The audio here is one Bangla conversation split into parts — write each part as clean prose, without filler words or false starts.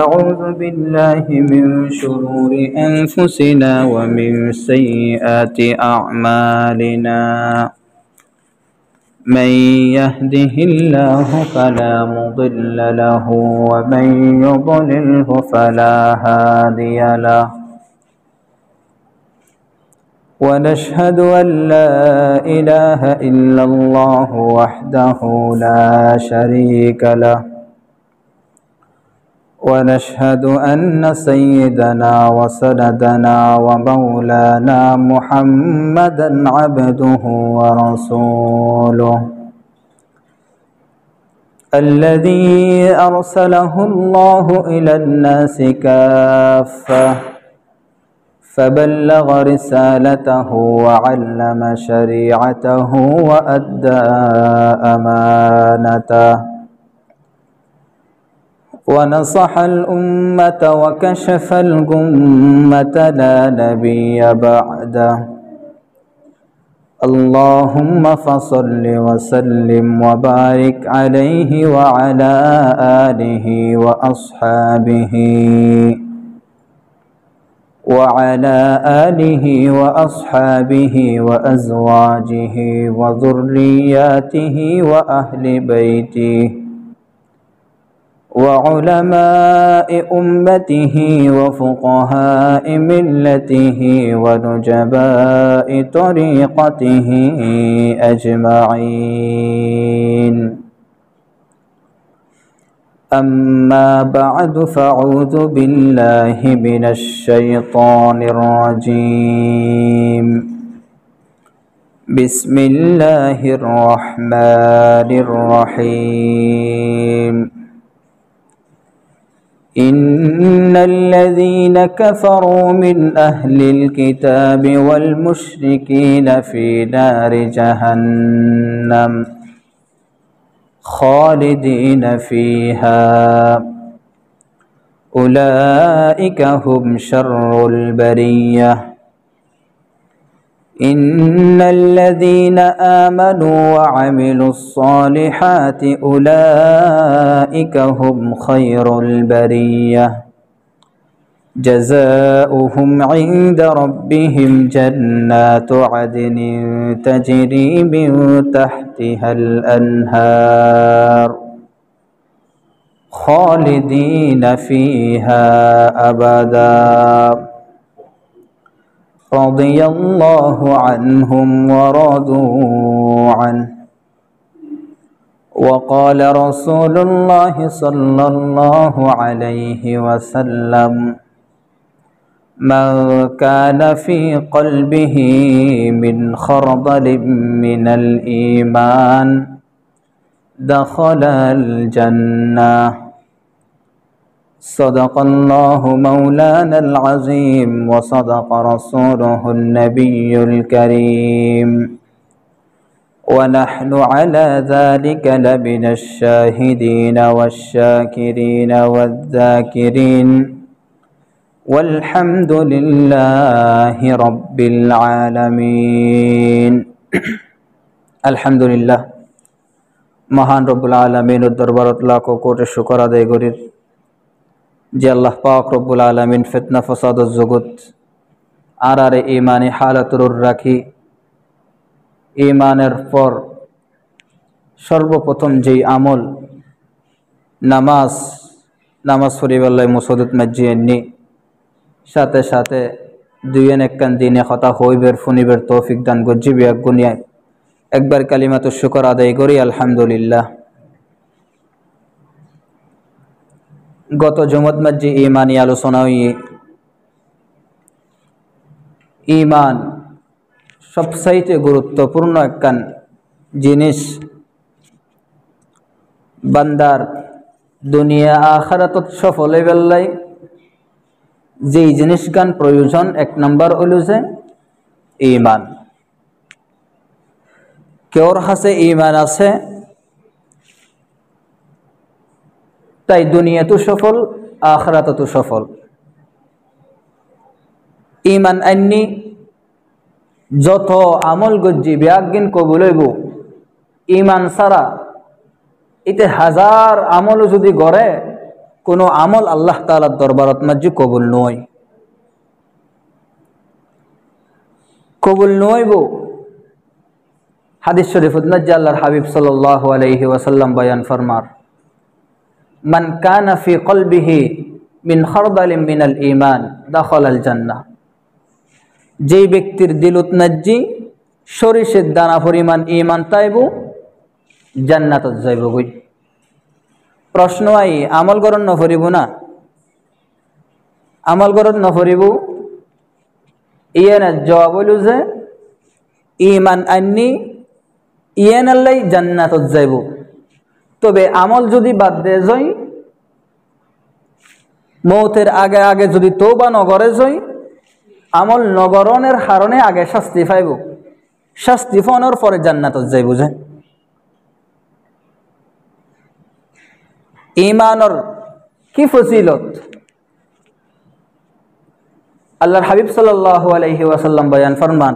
أعوذ بالله من شرور أنفسنا ومن سيئات أعمالنا من يهده الله فلا مضل له ومن يضلله فلا هادي له ونشهد أن لا إله إلا الله وحده لا شريك له ونشهد أن سيدنا وسندنا ومولانا محمدا عبده ورسوله الذي أرسله الله إلى الناس كافة فبلغ رسالته وعلم شريعته وأدى أمانته ونصح الأمة وكشف الغمة لا نبي بعده اللهم فصل وسلم وبارك عليه وعلى آله وأصحابه وأزواجه وذرياته وأهل بيته وعلماء أمته وفقهاء ملته ونجباء طريقته أجمعين أما بعد فأعوذ بالله من الشيطان الرجيم بسم الله الرحمن الرحيم إن الذين كفروا من أهل الكتاب والمشركين في نار جهنم خالدين فيها أولئك هم شر البرية إن الذين آمنوا وعملوا الصالحات أولئك هم خير البرية جزاؤهم عند ربهم جنات عدن تجري من تحتها الأنهار خالدين فيها أبدا رضي الله عنهم ورضوا عنه وقال رسول الله صلى الله عليه وسلم من كان في قلبه من خردل من الإيمان دخل الجنة صدق الله مولانا العظيم وصدق رسوله النبي الكريم ونحن على ذلك لمن الشاهدين والشاكرين والذاكرين والحمد لله رب العالمين الحمد لله মহান রব্বুল আলামিনের দরবারত লাখ কোটি শুকর আদায় করি যে আল্লাহ পাক রব্বুল আলামিন ফিতনা ফাসাদ জগত আর ঈমানি হালাতুর রাখি ঈমানের পর সর্বপ্রথম যেই আমল নামাজ পড়িবাল্লাই মুসদুত মজ্জিয়েননি সাথে সাথে দুইয়েন একখান দিনে কথা হইবের ফুনিবের তৌফিক দান গজ্জিবি এক গুনিয়ায় একবার কালিমাতুশ শুকর আদায় করি আলহামদুলিল্লাহ। গত জুমত মজ্জি ঈমানি আলোচনা ঈমান সবচাইতে গুরুত্বপূর্ণ একখান জিনিস বান্দার দুনিয়া আখিরাতত সফল হইবাল্লাই যেই জিনিস গান প্রয়োজন এক নাম্বার হইল যে ঈমান। কেউর কাছে ঈমান আছে তাই দুনিয়াতেও সফল আখিরাতেও সফল। ঈমান আননি যত আমল গজ্জি বিয়াগিন কবুল হইব ঈমান ছাড়া এতে হাজার আমল যদি গড়ে কোনো আমল আল্লাহ তাআলার দরবারত মাঝে কবুল নয়, কবুল নইব। হাদিস শরীফত মাঝে আল্লাহর হাবিব সাল্লাল্লাহু আলাইহি ওয়াসাল্লাম বয়ান ফরমার, মান কানা ফি কলবিহি মিন খারদালিন মিনাল ঈমান দাখালাল জান্নাহ। যেই ব্যক্তির দিলত মাঝে সরিষের দানা পরিমাণ ঈমান তাইব, জান্নাতত যাইব গই। প্রশ্ন আই, আমল গরণ নফরিব না? আমল গরণ নফরিব? ইয়েনের জবাব হইল যে ঈমান আননি ইয়েন আল্লাহ জান্নাতত যাইব। তবে আমল যদি বাদ দিয়ে যাই, মৌতের আগে আগে যদি তওবা নগরে যাই, আমল নগরণের কারণে আগে শাস্তি পাইব, শাস্তি পাওয়ার পরে জান্নাতত যাইব। যে ঈমানের কি ফজিলত আল্লাহর হাবিব সাল্লাল্লাহু আলাইহি ওয়াসাল্লাম বয়ান ফরমান,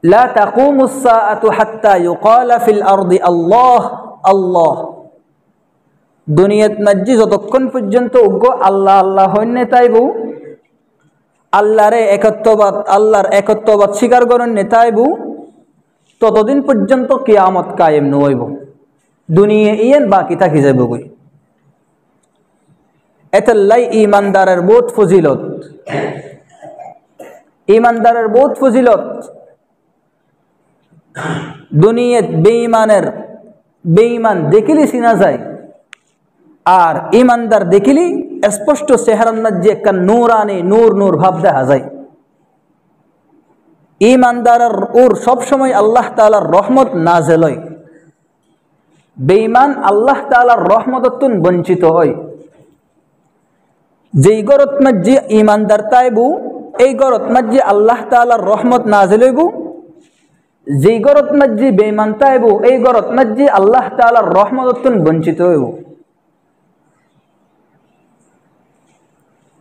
লা তাকুমুস সাআতু হাত্তা ইউকালা ফিল আরদি আল্লাহ আল্লাহ। দুনিয়াত মাঝে যতক্ষণ পর্যন্ত উগ্র আল্লাহ আল্লাহ হইনে তাইব, আল্লাহর একত্ববাদ স্বীকার করেন নেতাইব, ততদিন পর্যন্ত কিয়ামত কায়েম নইব। দুনিয়া ইয়েন বাকি থাকি যাইব গই। এতলাই ঈমানদারের বহুত ফজিলত, ঈমানদারের বহুত ফজিলত। দুনিয়াত বেঈমান দেখিলি চিনা যায়, আর ঈমানদার দেখিলি স্পষ্ট চেহারার মাঝে একটা নূরানি নূর নূর ভাব দেখা যায়। ঈমানদারের ওর সবসময় আল্লাহ তাআলার রহমত নাজেল হয়, বেঈমান আল্লাহ তাআলার রহমততুন বঞ্চিত হয়। যেই গরত মাঝে ঈমানদার তাইবু, এই গরত মাঝে আল্লাহ তাআলার রহমত নাজেল হইব। যেই গরত মাঝে বেঈমান তাইবু, এই গরত মাঝে আল্লাহ তাআলার রহমততুন বঞ্চিত হইব।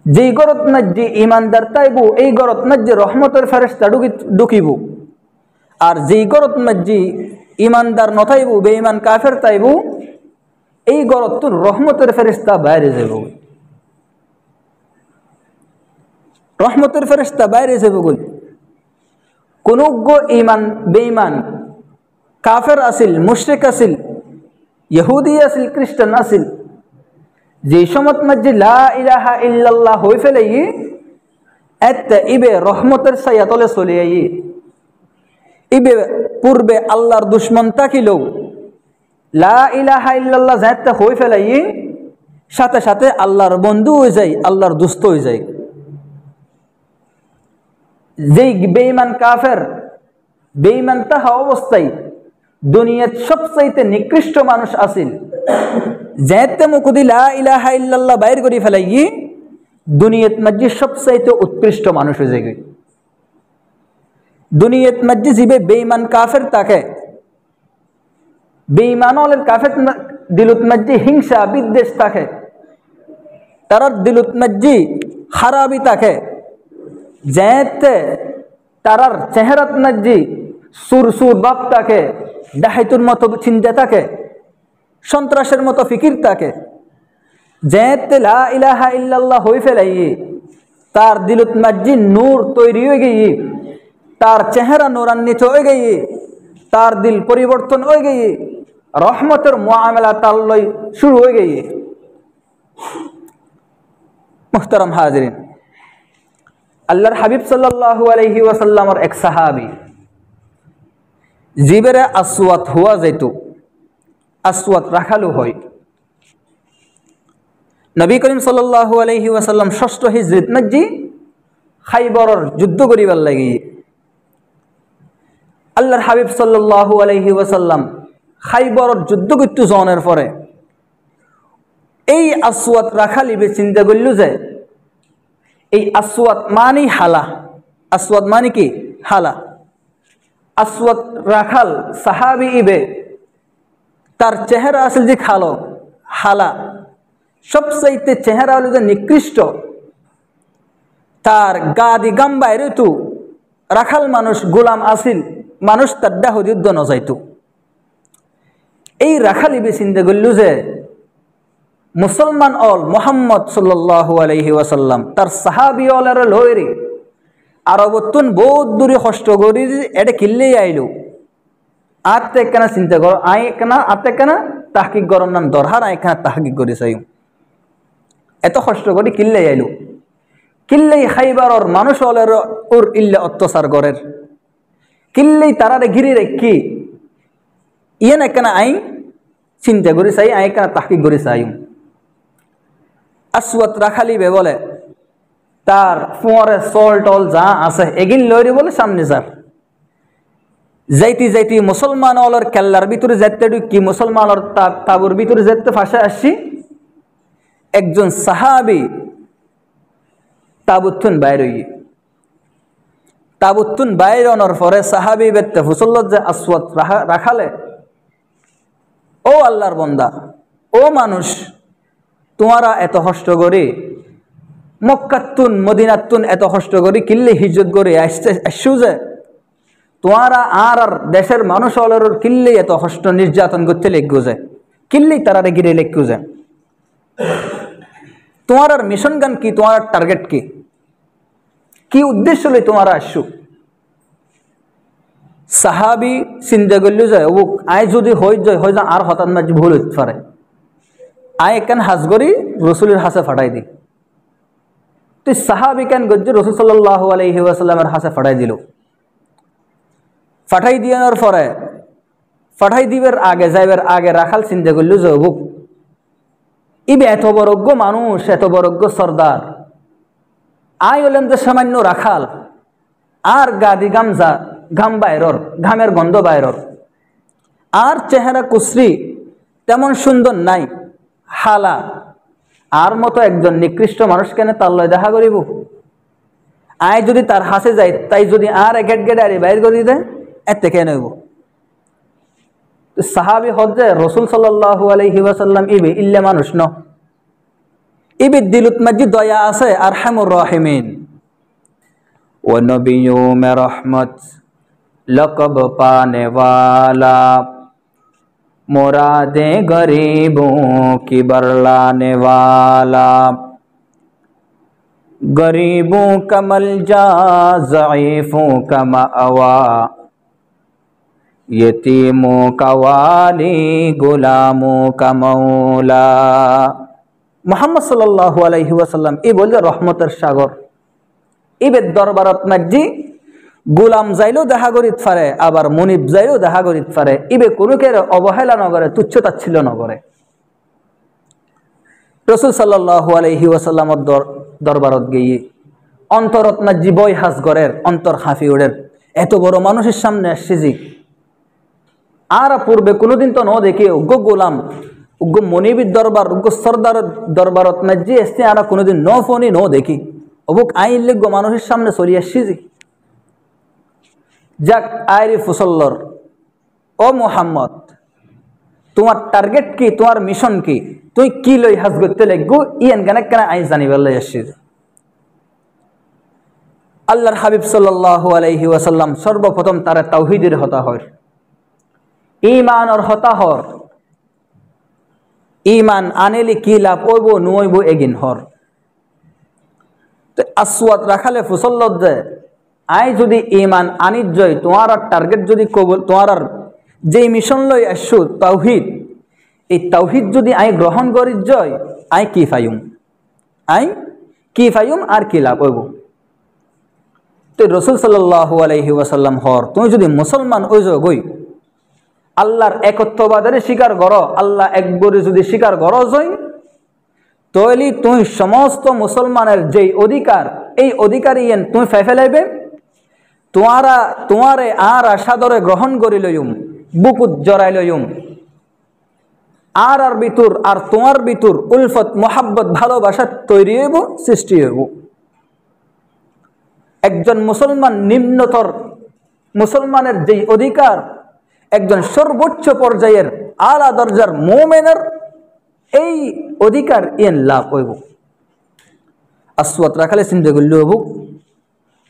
যেই গরত মাঝে ঈমানদার তাইবু, এই গরত মাঝে রহমতের ফেরেশতা ঢুকিব। আর যেই গরত মাঝে ঈমানদার নতাইবু, বেঈমান কাফের তাইবু, এই গরতুর রহমতের ফেরেশতা বাইরে যাইব, রহমতের ফেরেশতা বাইরে যাইব গই। কোন বেঈমান কাফের আসিল, মুশরিক আসিল, ইহুদি আসিল, খ্রিস্টান আসিল, যে সমত মাঝে লা ইলাহা ইল্লাল্লাহ হই ফেলাই, এতে ইবে রহমতের ছায়া তলে চলে আই। ইবে পূর্বে আল্লাহর দুশ্মন তাকিলেও লা ইলাহা ইল্লাল্লাহ যাতে হই ফেলাই, সাথে সাথে আল্লাহর বন্ধু হয়ে যায়, আল্লাহর দুস্থ হয়ে যায়। যেই বেঈমান কাফের, বেঈমান তাহা অবস্থায় দুনিয়ার সবচাইতে নিকৃষ্ট মানুষ আসিল, যেতে মুকুদি লা ইলাহা ইল্লাল্লাহ বাইর করি ফেলাই, দুনিয়াত মাঝে সবচাইতে উৎকৃষ্ট মানুষ হয়ে যায়। দুনিয়াত মাঝে জিবে বেঈমান কাফের তাকে, বেঈমান হলের কাফের দিলত মাঝে হিংসা বিদ্বেষ থাকে, তার দিলত মাঝে খারাপি থাকে, যেতে তারার চেহারাত মাঝে সুর সুর বাপ থাকে, ডাহাইতুর মতো চিন্তা থাকে, সন্ত্রাসের মতো ফিকির থাকে। যেতে লা ইলাহা ইল্লাল্লাহ হই ফেলাই, তার দিলত মাঝে নূর তৈরি হয়ে গিয়ে, তার চেহারা নূরান্বিত হয়ে গিয়ে, তার দিল পরিবর্তন হয়ে গিয়ে, রহমতের মুআমালা তার লই শুরু হয়ে গিয়ে। মুহতারাম হাজিরিন, আল্লাহর হাবিব সাল্লাল্লাহু আলাইহি ওয়াসাল্লামের এক সাহাবী জিবেরে আসওয়াত হওয়া যাইত, আসওয়াত রাখালু হয়। নবী করিম সাল্লাল্লাহু আলাইহি ওয়াসাল্লাম ষষ্ঠ হিজরিত মাঝে খাইবরের যুদ্ধ করিবার লাগি আল্লাহর হাবিব সাল্লাল্লাহু আলাইহি ওয়াসাল্লাম খাইবরের যুদ্ধ করতে যাওয়ার পরে এই আসওয়াত রাখালিবে চিন্তা করল যে এই আসওয়াত মানে হালা, আসওয়াত মানে কি হালা। আসওয়াত রাখাল সাহাবী ইবে, তার চেহারা আসল যে খালো হালা, সবচাইতে চেহারা হলো যে নিকৃষ্ট, তার গা দি গাম বাইরে তো রাখাল মানুষ গোলাম আসিল, মানুষ তার দেহ যুদ্ধ ন যাইত। এই রাখাল ইবে চিন্তা করল যে মুসলমান অল মোহাম্মদ সাল্লাল্লাহু আলাইহি ওয়াসাল্লাম তার সাহাবি অলের লয়রি আরবতুন বহুত দূরে কষ্ট করি এটা কিল্লেই আইলো আতে কেনা চিন্তা কর আই কেনা আতে কেনা তাহকিক গরম নাম দরহার আই কেনা তাহকিক করি চাই এত কষ্ট করি কিল্লেই আইলো কিল্লেই খাইবারর মানুষ অলের ওর ইল্লে অত্যাচার করের কিল্লেই তারারে ঘিরে রেখি ইয়ে না কেনা আই চিন্তা করি চাই আই কেনা তাহকিক করি চাই আসওয়াত রাখালিবে বলে তার ফুঁয়ারে চল টল যা আছে এগিন লইরি বলে সামনে যার যাইতে যাইতে মুসলমান অলর কেল্লার ভিতরে যেতে ঢুকি মুসলমান অলর তাবুর ভিতরে যেতে ফাঁসে আসছি একজন সাহাবি তাবুতুন বাইরে তাবুতুন বাইরে অনর পরে সাহাবি বেতে ফুসল্লত যে আসওয়াত রাখালে ও আল্লাহর বন্দা ও মানুষ তোমারা এত কষ্ট করি মক্কাতুন মদিনাতুন এত কষ্ট করি কিল্লে হিজরত করে আসছু যে তোমারা আর দেশের মানুষ হলের কিল্লে এত কষ্ট নির্যাতন করতে লেগু যায় কিল্লেই তারা গিরে লেগু যায় তোমার মিশন গান কি তোমার টার্গেট কি উদ্দেশ্য লই তোমারা আসছু সাহাবি চিন্তা করলে যায় ও আয় যদি হয়ে যায় আর হঠাৎ মাঝে ভুল হইতে পারে আয় কেন হাজ করি রসুলের হাসে ফাটাই দি তুই সাহাবি কেন গজ্জ রসুল সাল্লাল্লাহু আলাইহি ওয়াসাল্লামের হাসে ফাটাই দিল ফাটাই দিয়ানোর পরে ফাটাই দিবের আগে যাইবার আগে রাখাল চিন্তা করল যে বুক ইবে এত বড়জ্ঞ মানুষ এত বড়জ্ঞ সর্দার আয় হলেন যে সামান্য রাখাল আর গাদি গামজা ঘাম বাইরর ঘামের গন্ধ বাইরর আর চেহারা কুশ্রি তেমন সুন্দর নাই হালা আর মতো একজন নিকৃষ্ট মানুষ কেন তার লয় দেখা করিব আয় যদি তার হাসে যায় তাই যদি আর গেট গেট আরে বাইর করে দেয় এতে কে নেব সাহাবি হজ্জে রসুল সাল্লাল্লাহু আলাইহি ওয়াসাল্লাম ইবে ইল্লে মানুষ ন ইবে দিলুত মধ্যে দয়া আছে আর হামুর রাহিমিন ও নবিয়্যু মে রহমত লকব পানে ওয়ালা मुरादे गरीबों की बरलाने वाला गरीबों का मलजा ज़ईफ़ों का मअवा यतीमों का वाली गुलामों का मौला मुहम्मद सल्लल्लाहु अलैहि वसल्लम ई बोल रहमतर सागर इबे दरबारत मज्जी গোলাম যাইলেও দেখা করিত পারে আবার মনিব যাইলেও দেখা করিত পারে ইবে কোনোকে অবহেলা নগরে তুচ্ছ তাচ্ছিল্য নগরে রাসূল সাল্লাল্লাহু আলাইহি ওয়াসাল্লামর দরবারত গিয়ে অন্তরত না জীবই হাস গরের অন্তর হাফি ওড়ের এত বড় মানুষের সামনে আসছে জি আর পূর্বে কোনোদিন তো ন দেখি উগ্র গোলাম উগ্র মনিবির দরবার উগ্র সর্দার দরবারত না যে এসছে আর কোনোদিন ন ফোনই ন দেখি অবুক আইলে গো মানুষের সামনে চলি আসছি জি যাক আইরি ফুসল্লর ও মোহাম্মদ তোমার টার্গেট কি তোমার মিশন কি তুই কি লই হাজ করতে লাগবো ইয়েন কেন কেন আই জানিবার লাই আসছি আল্লাহর হাবিব সাল্লাল্লাহু আলাইহি ওয়াসাল্লাম সর্বপ্রথম তারা তাওহীদের হতা হয় ঈমানর হতা হর ঈমান আনেলি কি লাভ হইব নইব এগিন হর তো আসওয়াত রাখালে ফুসল্লত যে আই যদি ঈমান আনিত জয় তোমার টার্গেট যদি কবুল তোমার যে মিশন লই আসছো তাওহীদ এই তাওহীদ যদি আই গ্রহণ করি জয় আই কি ফাইম আর কি লাভ হইব তো রাসূল সাল্লাল্লাহু আলাইহি ওয়াসাল্লাম হর তুমি যদি মুসলমান ওই গই আল্লাহর একত্ববাদের স্বীকার করো আল্লাহ একবারে যদি স্বীকার করো জয় তাহলে তুমি সমস্ত মুসলমানের যেই অধিকার এই অধিকার ইয়েন তুমি ফেলাইবে তোমারে আর সাদরে গ্রহণ করি লইম বুকুত জড়াই লইম আর ভিতর আর তোমার ভিতর উলফত মোহাব্বত ভালোবাসা তৈরি হইব সৃষ্টি হইব একজন মুসলমান নিম্নতর মুসলমানের যেই অধিকার একজন সর্বোচ্চ পর্যায়ের আলা দরজার মুমিনের এই অধিকার ইন লাভ হইব আসওয়াত রাখালে চিন্তা করলে হইব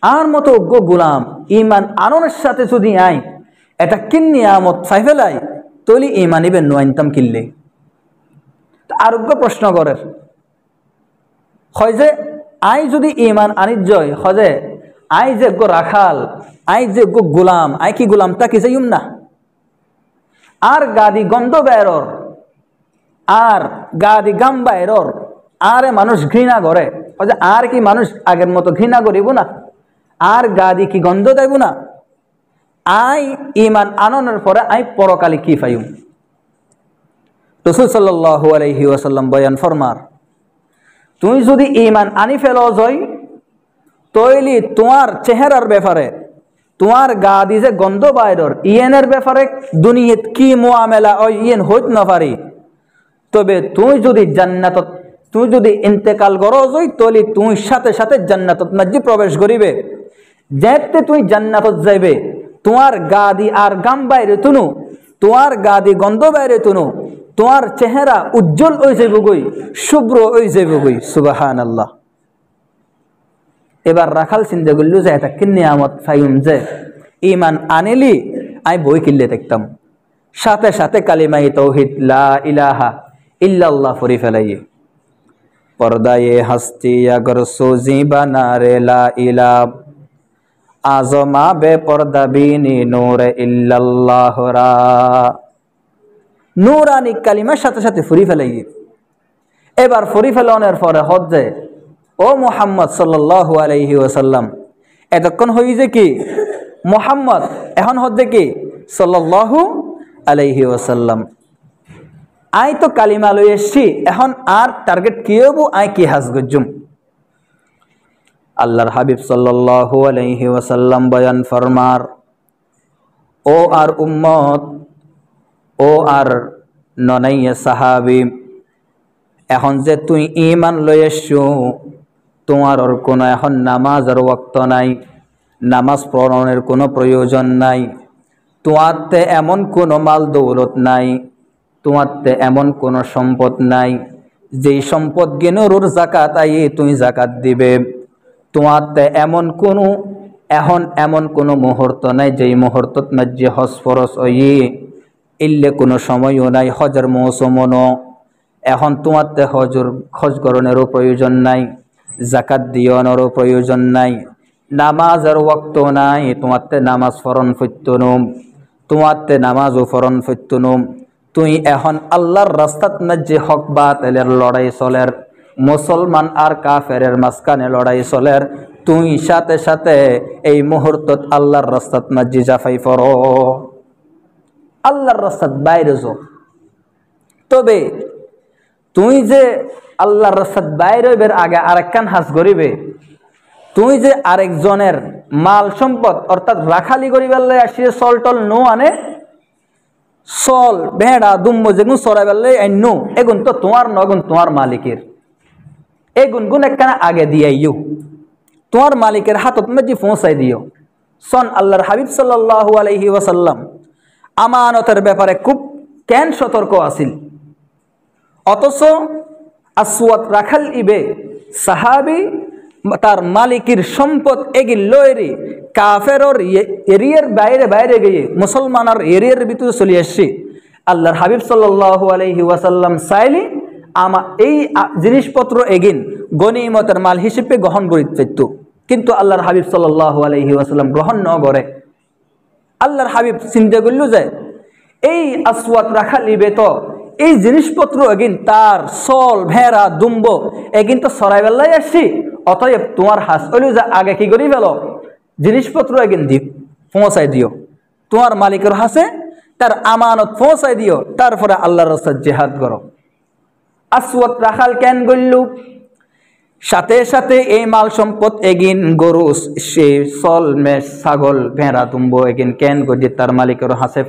আর মতো অজ্ঞ গোলাম ইমান আননের সাথে যদি আই এটা কিন নিয়ামত চাই ফেলাই তৈলি ইমান ইবে নোয়াইনতাম কিনলে আরোগ্য প্রশ্ন করে হয় যে আই যদি ইমান আনিত জয় হয় যে আই যে গো রাখাল আই যে গো গোলাম আই কি গোলাম তা কি যাইম না আর গাদি গন্ধ বেরর আর গাদি গাম বাইরর আরে মানুষ ঘৃণা করে যে আর কি মানুষ আগের মতো ঘৃণা করিব না আর গাদি কি গন্ধ দেব না আই ইমান আননের পরে আই পরকালে কি পাইম রাসূল সাল্লাল্লাহু আলাইহি ওয়াসাল্লাম বয়ান ফরমার তুই যদি ইমান আনি ফেলো জয় তৈলি তোমার চেহারার ব্যাপারে তোমার গাদি যে গন্ধ বাইরর ইয়েনের ব্যাপারে দুনিয়াত কি মুআমেলা ওই ইয়েন হইত না পারি তবে তুই যদি জান্নাতত তুই যদি ইন্তেকাল করো জয় তৈলি তুই সাথে সাথে জান্নাতত মধ্যে প্রবেশ করিবে যেতে তুই জান্নাতত যাইবে তোমার গাদি আর গাম বাইরে তুনু তোমার গাদি গন্ধ বাইরে তুনু তোমার চেহারা উজ্জ্বল হয়ে যাইব গই শুভ্র হয়ে যাইব গই সুবহানাল্লাহ এবার রাখাল চিন্তা করল যে এটা কি নিয়ামত ফাইম যে ইমান আনিলি আই বই কিনলে দেখতাম সাথে সাথে কালিমায়ে তাওহীদ লা ইলাহা ইল্লাল্লাহ পড়ি ফেলাইয়ে পর্দায়ে হস্তি अगर सोजी बना रे ला इला आजमा बे पर्दा बीनी नूर इल्लल्लाह रा নূরানি কালিমার সাথে সাথে ফুরি ফেলাইয়ে এবার ফুরি ফেলানোর পরে হজ্জে ও মুহাম্মদ সাল্লাল্লাহু আলাইহি ওয়াসাল্লাম এতক্ষণ হইছে কি মুহাম্মদ এখন হজ্জে কি সাল্লাল্লাহু আলাইহি ওয়াসাল্লাম আই তো কালিমা লই এসছি এখন আর টার্গেট কি হইব আই কি হাজ গজুম আল্লাহর হাবিব সাল্লাল্লাহু আলাইহি ওয়াসাল্লাম বয়ান ফরমার ও আর উম্মত ও আর ননাইয়ে সাহাবী এখন যে তুই ঈমান লই এসছো তোমার আর কোনো এখন নামাজের ওয়াক্ত নাই নামাজ পড়ানোর কোনো প্রয়োজন নাই তোমারতে এমন কোনো মাল দৌলত নাই তোমারতে এমন কোনো সম্পদ নাই যেই সম্পদ গেনরুর যাকাত আই তুমি যাকাত দিবে তোমারতে এমন কোনো মুহূর্ত নাই যেই মুহূর্তত মধ্যে হজ ফরজ হই ইল্লে কোনো সময়ও নাই হজের মৌসুমও ন এখন তোমারতে হজ করণেরও প্রয়োজন নাই যাকাত দিওয়ানোরও প্রয়োজন নাই নামাজের ওয়াক্ত নাই তোমারতে নামাজ ফরন ফত্যনুম তোমারতে নামাজও ফরন ফত্যনুম তুই এখন আল্লাহর রাস্তাত মধ্যে হক বাতিলের লড়াই চলের মুসলমান আর কাফেরের মাঝখানে লড়াই চলের তুই সাথে সাথে এই মুহূর্তত আল্লাহর রাস্তাত মধ্যে জাফাই পড়ো আল্লাহর রাস্তাত বাইরে যাও তবে তুই যে আল্লাহর রাস্তাত বাইরে হইবার আগে আরেকখান হাজ করিবে তুই যে আরেকজনের মাল সম্পদ অর্থাৎ রাখালি করিবার লাই আসিয়ে চল টল নো আনে চল ভেড়া দুম্ব যেগুন চড়াইবার লাই আইনু এগুন তো তোমার নগুন তোমার মালিকের এগুন গুণ একখানা আগে দিয়াইও তোমার মালিকের হাতত মধ্যে পৌঁছাই দিও সন আল্লাহর হাবিব সাল্লাল্লাহু আলাইহি ওয়াসাল্লাম আমানতের ব্যাপারে খুব কেন সতর্ক আছিল অথচ আসওয়াদ রাখাল ইবে সাহাবী তার মালিকের সম্পদ এগিল লয়েরি কাফেরর এরিয়ার বাইরে বাইরে গিয়ে মুসলমানের এরিয়ার ভিতরে চলে আসছে আল্লাহর হাবিব সাল্লাল্লাহু আলাইহি ওয়াসাল্লাম চাইলে এই জিনিসপত্র এগিন গনিমতের মাল হিসেবে গ্রহণ করিতে চাইত কিন্তু আল্লাহর হাবিব সাল্লাল্লাহু আলাইহি ওয়াসাল্লাম গ্রহণ ন করে আল্লাহর হাবিব চিন্তা করল যে এই আসওয়াদ রাখাল ইবে তো এই জিনিসপত্র এগিন তার চল ভেড়া দুম্ব এগিন তো সরাই বেলাই আসছি অতএব তোমার হাস হইল যে আগে কি করি ফেলো জিনিসপত্র এগিন পৌঁছাই দিও তোমার মালিকের হাসে তার আমানত পৌঁছাই দিও তারপরে আল্লাহর রাস্তায় জিহাদ করো আসওয়াদ রাখাল কেন গল্লু সাথে সাথে এই মাল সম্পদ এগিন গরু সে চল মেষ ছাগল ভেড়া দুম্ব এগিন কেন গদি তার মালিকের হাসে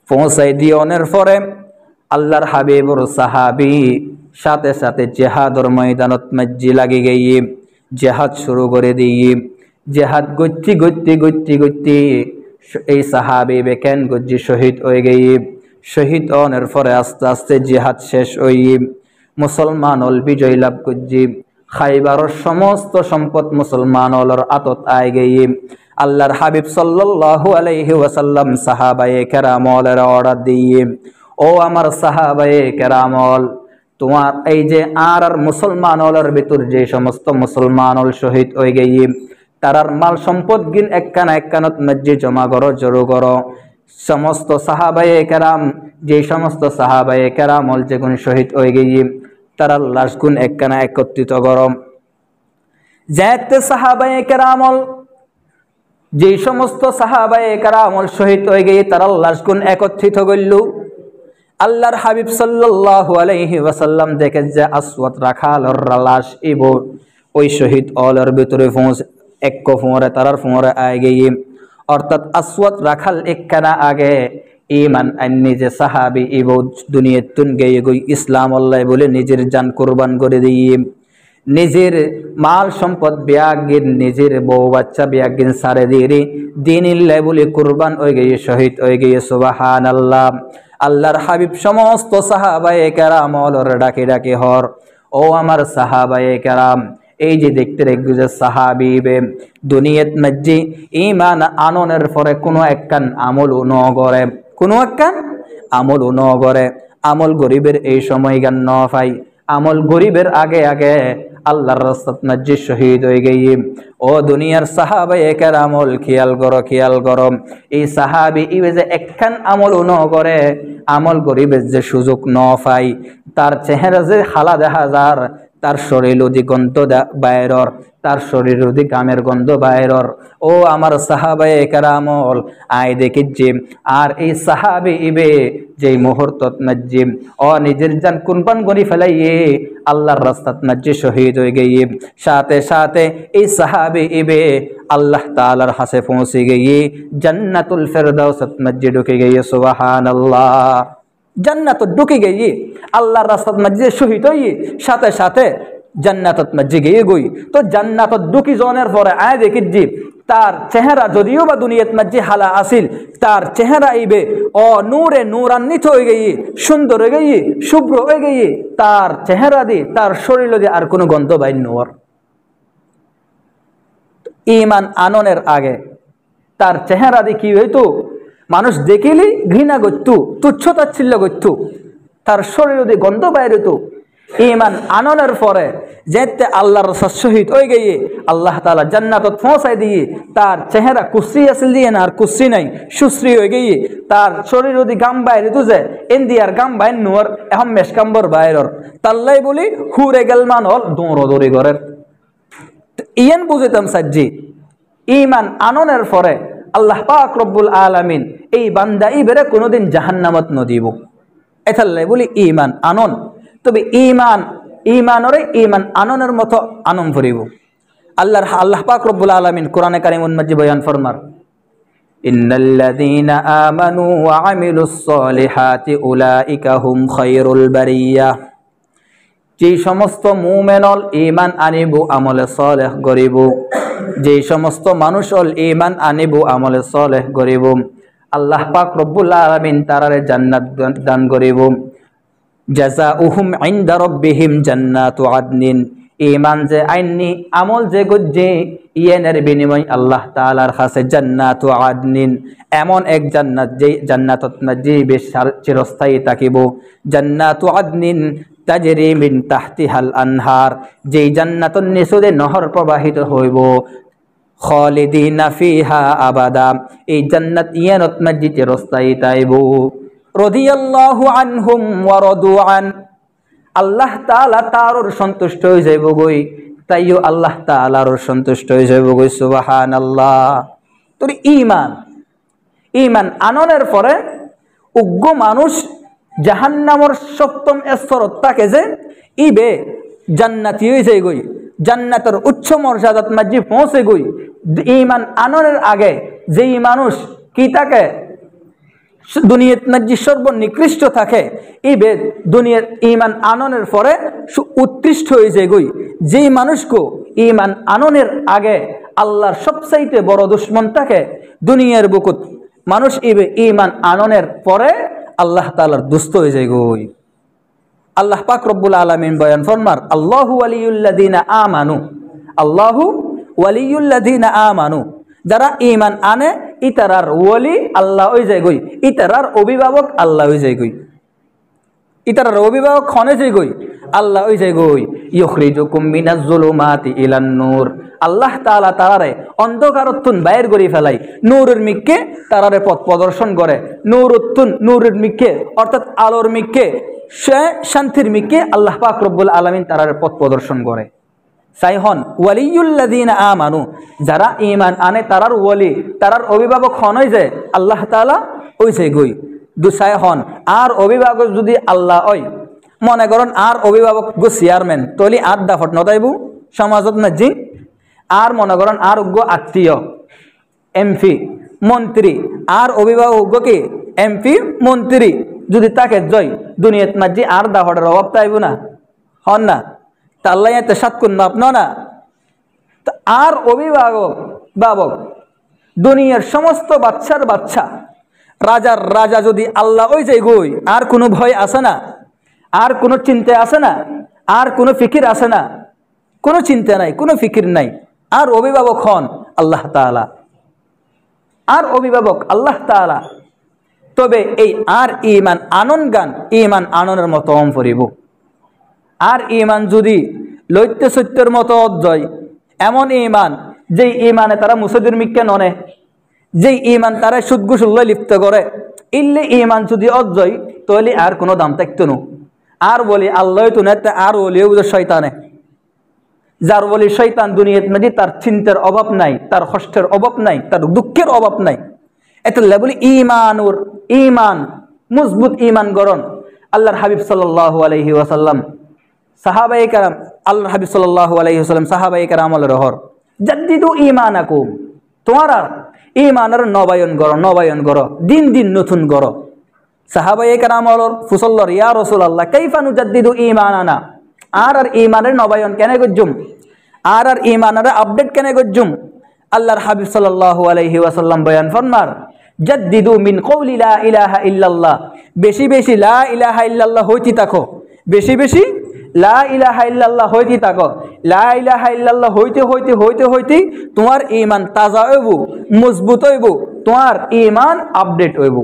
পৌঁছাই দিওনের পরে আল্লাহর হাবিবর সাহাবী সাথে সাথে জেহাদর ময়দানত মজ্জি লাগি গিয়ে জেহাদ শুরু করে দিয়ে জেহাদ গতি এই সাহাবী বেকেন গজ্জি শহীদ হয়ে গিয়ে শহীদ হওয়ার পরে আস্তে আস্তে জেহাদ শেষ হয়ে মুসলমান হল বিজয় লাভ করছি খাইবারের সমস্ত সম্পদ মুসলমান হলর আতত আয় গিয়ে আল্লাহর হাবিব সাল্লাল্লাহু আলাইহি ওয়াসাল্লাম সাহাবায়ে কেরামলের অর্ডার দিয়ে ও আমার সাহাবায়ে কেরামল, তোমার এই যে আর মুসলমান হলের ভিতর যে সমস্ত মুসলমান হল শহীদ হয়ে গিয়ে তারার মাল সম্পদ গিন একখানাত মসজিদ জমা করো, জড়ো করো। সমস্ত সাহাবায়ে কেরাম, যে সমস্ত সাহাবায়ে কেরাম হল যেগুন শহীদ হয়ে গিয়ে তারার লাশ গুণ একখানা একত্রিত করো। যেতে সাহাবায়ে কেরাম হল, যে সমস্ত সাহাবায়ে কেরাম হল শহীদ হয়ে গিয়ে তারার লাশ গুণ একত্রিত করল। আল্লাহর হাবিব সাল্লাল্লাহু আলাইহি ওয়াসাল্লাম দেখে যে আসওয়াদ রাখালর লাশ ইব ওই শহীদ অলর ভিতরে এক ফোঁরে তারার ফোঁরে আয় গিয়ে, অর্থাৎ আসওয়াদ রাখাল একখানা আগে ইমান আন্নি যে সাহাবি ইব দুনিয়াতুন গিয়ে গই ইসলাম আল্লাহ বলে নিজের জান কুরবান করে দিয়ে, নিজের মাল সম্পদ ব্যাগিন, নিজের বউ বাচ্চা ব্যাগিন সারে দিয়ে দিনিল্লাহ বলে কুরবান হয়ে গিয়ে শহীদ হয়ে গিয়ে। সুবহানাল্লাহ। আল্লাহর হাবিব সমস্ত সাহাবায়ে কেরাম অলর ডাকে ডাকে হর, ও আমার সাহাবায়ে কেরাম, এই যে দেখতে রেখে যে সাহাবিবে দুনিয়াত মধ্যে ইমান আননের পরে কোনো একখান আমল ন করে, কোনো একখান আমল ন করে। আমল গরিবের এই সময় গান ন পাই, আমল গরিবের আগে আগে আল্লাহর রাস্তাত মধ্যে শহীদ হয়ে গিয়ে। ও দুনিয়ার সাহাবায়ে কেরামল খেয়াল করো, খেয়াল করো, এই সাহাবি ইবে যে একখান আমল ন করে, আমল গরিবের যে সুযোগ ন পাই, তার চেহারা যে হালা দেখা যার, তার শরীর অধিক গন্ধ বাইরর, তার শরীর অধিক গামের গন্ধ বাইরর। ও আমার সাহাবায়ে কেরামল আয় দেখি যে আর এই সাহাবি ইবে যেই মুহূর্তত মধ্যে ও নিজের জান কুরবান করে ফেলাইয়ে আল্লাহর রাস্তাত মধ্যে শহীদ হয়ে গিয়ে, সাথে সাথে এই সাহাবি ইবে আল্লাহ তাআলার হাসে পৌঁছে গিয়ে জান্নাতুল ফেরদাউসত মধ্যে ঢুকে গিয়ে। সুবহানাল্লাহ। জান্নাত ঢুকে গিয়ে আল্লাহর রাস্তাত মধ্যে শহীদ হয়ে সাথে সাথে জান্নাতত মধ্যে গিয়ে গই। তো জান্নাতত ঢুকি জনের পরে আয় দেখি যে তার চেহারা যদিও বা দুনিয়াত মধ্যে হালা আসিল, তার চেহারা ইবে ও নূরে নূরান্বিত হয়ে গিয়ে, সুন্দর হয়ে গিয়ে, শুভ্র হয়ে গিয়ে, তার চেহারা দিয়ে তার শরীর দিয়ে আর কোনো গন্ধ বাইর নোর। ইমান আননের আগে তার চেহারা দিয়ে কি হইতো, মানুষ দেখিলে ঘৃণা করত, তুচ্ছতাচ্ছিল্য করত, তার শরীর দিয়ে গন্ধ বাইর হইতো। ইমান আননের পরে যেতে আল্লাহর রাস্তায় শহীদ হয়ে গিয়ে আল্লাহ তাআলা জান্নাতত পৌঁছাই দিয়ে তার চেহারা কুশ্রি আসিল দিয়ে না আর কুশ্রি নাই, সুশ্রী হয়ে গিয়ে তার শরীর যদি গাম বাইরে তো যে ইন্দিয়ার গাম বাইর নোর এখন মেশকাম্বর বাইরর, তাল্লাই বলি হুরে গেলমান হল দৌড়দৌড়ি ঘরের। ইয়ান বুঝিতাম সাজ্জি ইমান আননের পরে আল্লাহ পাক রব্বুল আলামিন এই বান্দা ইবেরে কোনোদিন জাহান্নামত নদিব, এথাল্লাই বলি ইমান আনন। তবে ইমানরে ইমান আননের মতো আনন্দ করিব। আল্লাহ পাক রব্বুল আলামিন কোরআনে কারিমুল মধ্যে বয়ান ফরমার, ইন্নাল্লাযীনা আমানু ওয়া আমিলুস সলিহাতি উলাইকা হুম খায়রুল বারিয়া। যে সমস্ত মুমিনল ঈমান আনিব আমলে সালেহ করিব, যে সমস্ত মানুষল ঈমান আনিব আমলে সালেহ করিব, আল্লাহ পাক রব্বুল আলামিন তারারে জান্নাত দান করিব। জাযাউহুম ইনদা রাব্বিহিম জান্নাতু আদনিন। ঈমান যে আইনি আমল যে গজ্জে ইয়েনের বিনিময় আল্লাহ তাআলার কাছে জান্নাতু আদনিন, এমন এক জান্নাত যে জান্নাতত মধ্যে চিরস্থায়ী থাকিব। জান্নাতু আদনিন তাজরি মিন তাহতিহাল আনহার, যেই জান্নাতর নিচে নহর প্রবাহিত হইব। খালিদিনা ফিহা আবাদা, এই জান্নাত ইয়ানত মধ্যে চিরস্থায়ী তাইব। রাদিয়াল্লাহু আনহুম ওয়া রাদু আন, আল্লাহ তাআলা তারর সন্তুষ্ট হয়ে যাইব গই, তাইও আল্লাহ তাআলার সন্তুষ্ট হয়ে যাইব গই। সুবহানাল্লাহ। তোর ঈমান আননের পরে উগ্র মানুষ জাহান্নামর সপ্তম স্তরত থাকে যে ইবে জান্নাতি হয়ে যায় গই, জান্নাতের উচ্চ মর্যাদাত মাঝে পৌঁছে গই। ঈমান আননের আগে যেই মানুষ কি থাকে দুনিয়াত মাঝে সর্বনিকৃষ্ট থাকে, ইবে দুনিয়ার ঈমান আননের পরে উৎকৃষ্ট হয়ে যায় গই। যেই মানুষকে ঈমান আননের আগে আল্লাহর সবচাইতে বড় দুশ্মন থাকে দুনিয়ার বুকুত, মানুষ ইবে ঈমান আননের পরে আল্লাহ তাআলার দুষ্ট হয়ে যায় গই। আল্লাহ পাক রব্বুল আলামিন বয়ান ফরমার, আল্লাহু ওয়ালিয়ুল্লাযীনা আমানু, আল্লাহু ওয়ালিয়ুল্লাযীনা আমানু, যারা ঈমান আনে ইতারার ওয়ালি আল্লাহ হয়ে যায় গই, ইতারার অভিভাবক আল্লাহ হয়ে যায় গই। ইতার অভিভাবক খনে যে গই আল্লাহ ওই যে গই ইউখরিজুকুম মিনাজ যুলুমাতি ইলান নূর আল্লাহ তাআলা তারারে অন্ধকারতুন বাইর করি ফেলাই নূরের মিককে তারারে পথ প্রদর্শন করে নূরতুন নূরের মিককে অর্থাৎ আলোর মিককে শান্তির মিককে আল্লাহ পাক রব্বুল আলামিন তারারে পথ প্রদর্শন করে সাইহন ওয়ালিউল্লাযিনা আমানু যারা ঈমান আনে তারার ওয়ালি তারার অভিভাবক হন ওই যে আল্লাহ তাআলা ওই যে গই দুসাই হন আর অভিভাবক যদি আল্লাহ ওই মনে করেন আর অভিভাবক গো চেয়ারম্যান তলি আর দাফট নতাইবু সমাজত নাজি আর মনে করেন আর উগ্র আত্মীয় এমপি মন্ত্রী আর অভিভাবক কি এমপি মন্ত্রী যদি তাকে জয় দুনিয়াত মাঝি আর দাফটের অভাব তাইব না হন না তাল্লাই এতে সাত করুন আপনার না আর অভিভাবক বাবক দুনিয়ার সমস্ত বাচ্চার বাচ্চা রাজার রাজা যদি আল্লাহ ওই যাই গই আর কোনো ভয় আসে না আর কোনো চিন্তা আসে না আর কোনো ফিকির আসে না কোনো চিন্তা নাই কোনো ফিকির নাই আর অভিভাবক হন আল্লাহ তাআলা আর অভিভাবক আল্লাহ তাআলা তবে এই আর ঈমান আনন গান ঈমান আননের মতো ফরিব আর ঈমান যদি লৈত্য সত্যের মতো অজয় এমন ঈমান যেই ঈমানে তারা মুসদির মিক্কে ননে যেই ঈমান তারা সুদগুসুল্লয় লিপ্ত করে ইল্লে ঈমান যদি অজয় তাহলে আর কোনো দাম থাকতো না আর বলি আল্লাহ তো না আর বলিও বুঝে শয়তানে যার বলি শয়তান দুনিয়াত মধ্যে তার চিন্তার অভাব নাই তার কষ্টের অভাব নাই তার দুঃখের অভাব নাই এত বলি ঈমানুর ঈমান মজবুত ঈমান গরণ আল্লাহর হাবিব সাল্লাল্লাহু আলাইহি ওয়াসাল্লাম সাহাবায়ে কেরাম আল্লাহর হাবিব সাল্লাল্লাহু আলাইহি ওয়াসাল্লাম সাহাবায়ে কেরামল রহর জাদ্দিদু ঈমানাকুম তোমারা ঈমানের নবায়ন করো দিন দিন নতুন করো সাহাবায়ে কেরামল ফুসল্লর ইয়া রাসূলুল্লাহ কাইফা নুজাদ্দিদু ঈমানানা আর ঈমানের নবায়ন কেন গজ্জুম আর ঈমানের আপডেট কেন গজ্জুম আল্লাহর হাবিব সাল্লাল্লাহু আলাইহি ওয়াসাল্লাম বয়ান ফরমার জাদ্দিদু মিন কওলি লা ইলাহা ইল্লাল্লাহ বেশি বেশি লা ইলাহা ইল্লাল্লাহ হইতি থাকো বেশি বেশি লা ইলাহা ইল্লাল্লাহ হইতি থাকো লা ইলাহা ইল্লাল্লাহ হইতে হইতে হইতে হইতে তোমার ঈমান তাজা হইব মজবুত হইব তোমার ঈমান আপডেট হইব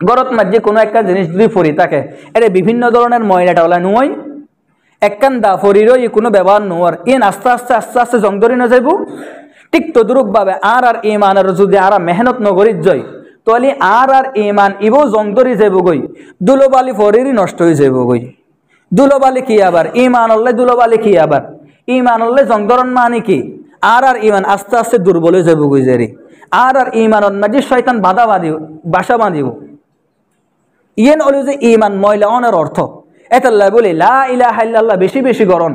গরত মাঝে কোনো একটা জিনিস যদি ফরি থাকে এটা বিভিন্ন ধরনের ময়লাটা ওলা নুই একখান দা ফরিরও ই কোনো ব্যবহার নোয়ার ইন আস্তে আস্তে আস্তে আস্তে জং ধরে না যাইব ঠিক তদ্রুপভাবে আর ঈমানের যদি আর মেহনত নগরীত যাই তাহলে আর ঈমান ইবো জং ধরে যাইব গই দুলোবালি ফরিরই নষ্ট হয়ে যাইব গই দুলোবালি কি আবার ঈমান হলে দুলোবালি কি আবার ঈমান হলে জং ধরন মানে কি আর ঈমান আস্তে আস্তে দুর্বল হয়ে যাইব গই জারি আর ঈমানত মাঝে শয়তান বাসা বাঁধিব ইয়েন হলো যে ঈমান ময়লা অনের অর্থ এতাল্লাহ বলি লা ইলাহা ইল্লাল্লাহ বেশি বেশি করন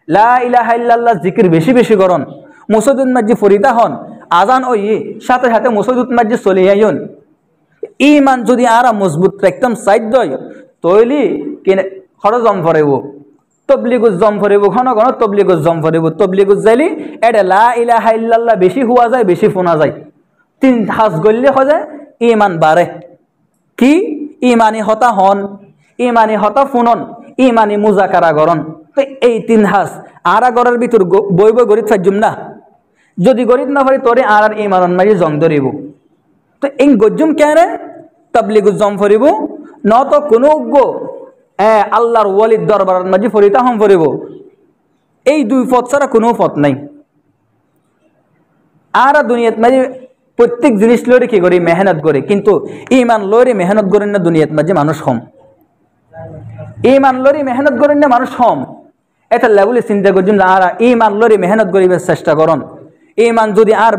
লা ইলাহা ইল্লাল্লাহ জিকির বেশি বেশি করন মুসজিদ মসজিদ ফরিদা হন আজান ওই সাথে সাথে মুসজিদ মসজিদ চলে আইন ঈমান যদি আর মজবুত একদম সাইড দয় তৈলি কিনে খরচ জম ফরেব তবলিগুজ জম ফরেব ঘন ঘন তবলিগুজ জম ফরেব তবলিগুজ যাইলি এটা লা ইলাহা ইল্লাল্লাহ বেশি হওয়া যায় বেশি ফোনা যায় তিন হাজ গললে হয় যায় ঈমান বাড়ে কি ইমানি হতা হন ইমানি হতা ফুনন ইমানি মুজাকারা গরন তো এই তিন হাস আর গরের ভিতর বই বই গরিত ফাইজুম না যদি গরিত না পারি তোরে আর ইমানন মাঝে জং ধরিব তো এই গজ্জুম কেন তাবলিগুজ জম ফরিব ন তো কোনো আল্লাহর ওয়ালির দরবারের মাঝে ফরিতা হম ফরিব এই দুই পথ ছাড়া কোনো পথ নাই আর দুনিয়াত মাঝে প্রত্যেক জিনিস লড়ে কি করি মেহনত করে কিন্তু ঈমান লড়ে মেহনত করেন না দুনিয়াত মাঝে মানুষ কম ঈমান লড়ে মেহনত করেন না মানুষ কম এটা লেভেলে চিন্তা করছেন আর ঈমান লড়ে মেহনত করিবার চেষ্টা করন ঈমান যদি আর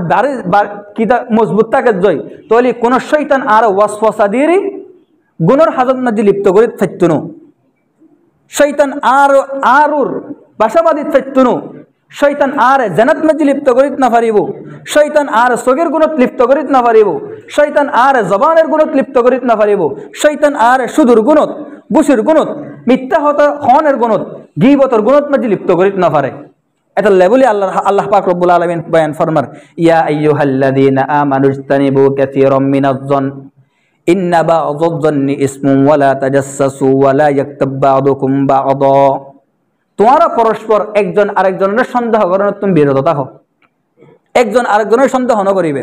কিতা মজবুত থাকে জয় তাহলে কোন শয়তান আর ওয়াসওয়াসা দিয়ে গুণর হাজত মাঝে লিপ্ত করে থাকতো না শয়তান আর বাসাবাদী থাকতো না শয়তান আর জান্নাত মাঝে লিপ্ত করিত না পারিব শয়তান আর সগের গুণত লিপ্ত করিত না পারিব শয়তান আর জবানের গুণত লিপ্ত করিত না পারিব শয়তান আর সুদূর গুণত গুসির গুণত মিথ্যা হনের গুণত গীবতর গুণত মাঝে লিপ্ত করিত না পারে এটা লেভেলে আল্লাহ পাক রব্বুল আলামিন বয়ান ফরমার ইয়া আইয়ুহাল্লাযীনা আমানু ইজতানিবু কাসীরাম মিনাজ-জন ইন্না বা'যায-যন্নি ইসমুন ওয়া লা তাজাসসাসু ওয়া লা ইয়াকতাব বা'দুকুম বা'দা তোমরা পরস্পর একজন আরেকজনের সন্দেহ করেন তুমি বিরত থাকো একজন আরেকজনের সন্দেহ ন করিবে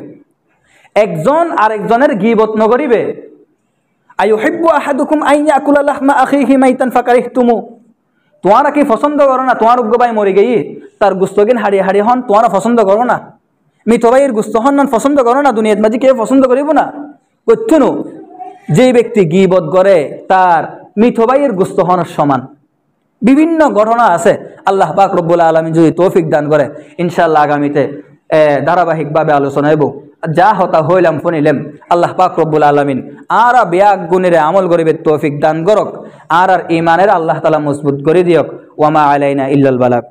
একজন আরেকজনের গীবত ন করিবে আইয়ুহিব্বু আহাদুকুম আন ইয়াকুলা লাহমা আখিহি মাইতান ফাকারিহতুমু, তোমারা কি পছন্দ করো না তোমার উগ্র ভাই মরে গিয়ে তার গুস্তগিন হারিয়ে হারিয়ে হন, তোমারা পছন্দ করো না? মৃত ভাইয়ের গুস্ত হন না পছন্দ করো না? দুনিয়ার মাঝে কেউ পছন্দ করিব না? কইতুনো যে ব্যক্তি গীবত করে তার মৃত ভাইয়ের গুস্ত হনের সমান। বিভিন্ন ঘটনা আছে। আল্লাহ পাক রব্বুল আলামিন যদি তৌফিক দান করে ইনশাআল্লাহ আগামীতে ধারাবাহিকভাবে আলোচনা হইব। যা হতা হইলাম শুনিলাম, আল্লাহ পাক রব্বুল আলামিন আর বিয়াক গুণের আমল করিবে তৌফিক দান করক, আর ইমানের আল্লাহ তাআলা মজবুত করে দিয়ক। ওয়ামা আলাইনা ইল্লাল বালাগ।